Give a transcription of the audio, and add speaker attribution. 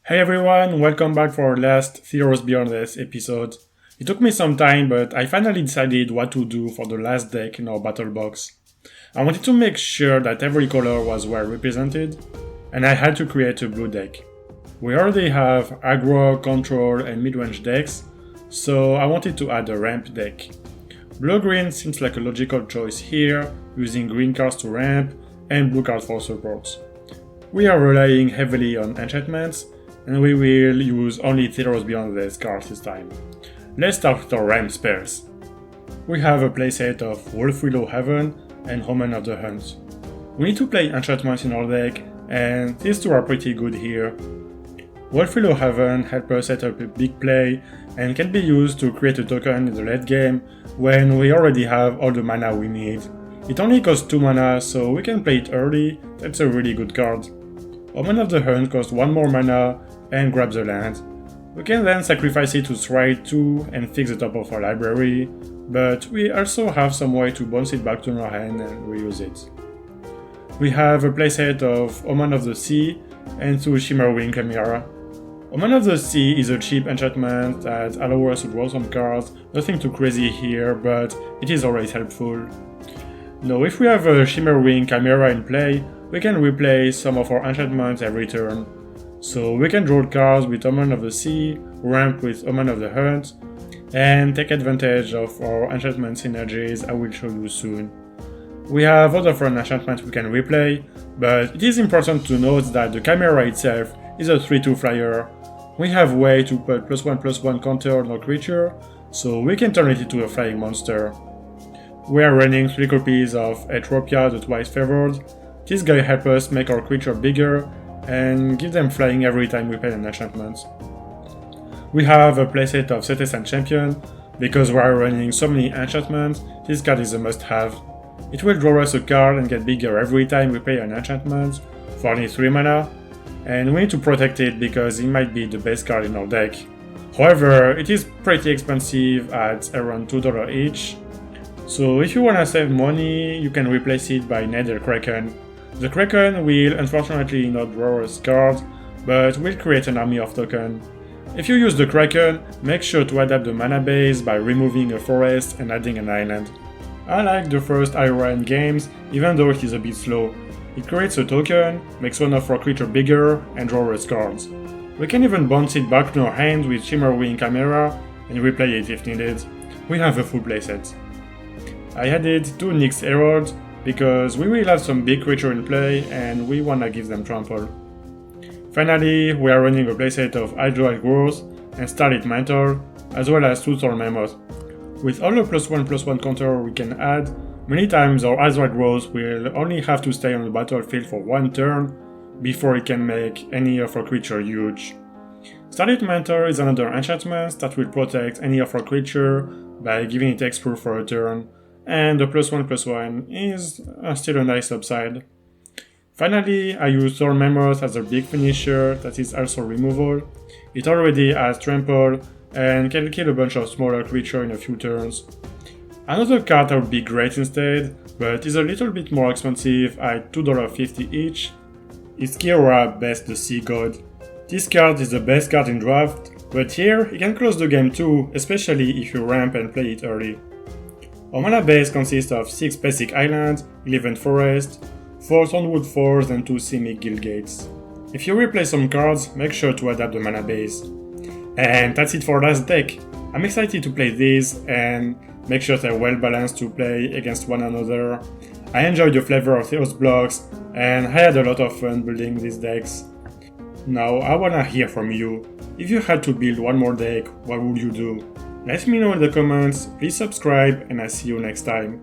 Speaker 1: Hey everyone, welcome back for our last Theros Beyond Death episode. It took me some time, but I finally decided what to do for the last deck in our Battlebox. I wanted to make sure that every color was well represented, and I had to create a blue deck. We already have aggro, control, and mid-range decks, so I wanted to add a ramp deck. Blue-green seems like a logical choice here, using green cards to ramp and blue cards for support. We are relying heavily on enchantments, and we will use only Theros Beyond Death cards this time. Let's start with our ramp spells. We have a playset of Wolfwillow Haven and Omen of the Hunt. We need to play enchantments in our deck, and these two are pretty good here. Wolfwillow Haven helps us set up a big play and can be used to create a token in the late game when we already have all the mana we need. It only costs 2 mana, so we can play it early. That's a really good card. Omen of the Hunt costs 1 more mana and grabs the land. We can then sacrifice it to Stride 2 and fix the top of our library, but we also have some way to bounce it back to our hand and reuse it. We have a playset of Omen of the Sea and 2 Shimmerwing Chimera. Omen of the Sea is a cheap enchantment that allows us to draw some cards, nothing too crazy here, but it is always helpful. Now if we have a Shimmerwing Chimera in play, we can replace some of our enchantments every turn. So we can draw cards with Omen of the Sea, ramp with Omen of the Hunt, and take advantage of our enchantment synergies I will show you soon. We have other fun enchantments we can replay, but it is important to note that the Chimera itself is a 3/2 flyer. We have way to put +1/+1 counter on our creature, so we can turn it into a flying monster. We are running 3 copies of Atropia, the Twice Favored. This guy helps us make our creature bigger and give them flying every time we play an enchantment. We have a playset of Citizen Champion. Because we are running so many enchantments, this card is a must-have. It will draw us a card and get bigger every time we play an enchantment for only 3 mana, and we need to protect it because it might be the best card in our deck. However, it is pretty expensive at around $2 each, so if you wanna save money, you can replace it by Nether Kraken. The Kraken will unfortunately not draw us cards, but will create an army of tokens. If you use the Kraken, make sure to adapt the mana base by removing a forest and adding an island. I like the first Iron games, even though it is a bit slow. It creates a token, makes one of our creatures bigger, and draws us cards. We can even bounce it back to our hand with Shimmerwing Chimera and replay it if needed. We have a full playset. I added 2 Nyx Heralds because we will have some big creature in play and we wanna give them trample. Finally, we are running a playset of Hydroid Growth and Starlit Mantle, as well as 2 Thorn Mammoth. With all the +1/+1 counter we can add, many times our Hydroid Growth will only have to stay on the battlefield for 1 turn before it can make any of our creature huge. Starlit Mantle is another enchantment that will protect any of our creature by giving it X-Proof for a turn, and the +1/+1 is still a nice upside. Finally, I use Thorn Mammoth as a big finisher that is also removal. It already has trample and can kill a bunch of smaller creatures in a few turns. Another card that would be great instead, but is a little bit more expensive at $2.50 each, is Kiora Best the Sea God. This card is the best card in draft, but here it can close the game too, especially if you ramp and play it early. Our mana base consists of 6 basic islands, 11 forests, 4 Thornwood Forts and 2 Simic Guild Gates. If you replace some cards, make sure to adapt the mana base. And that's it for last deck. I'm excited to play these and make sure they're well balanced to play against one another. I enjoyed the flavor of Theros blocks and I had a lot of fun building these decks. Now I wanna hear from you. If you had to build one more deck, what would you do? Let me know in the comments, please subscribe and I'll see you next time.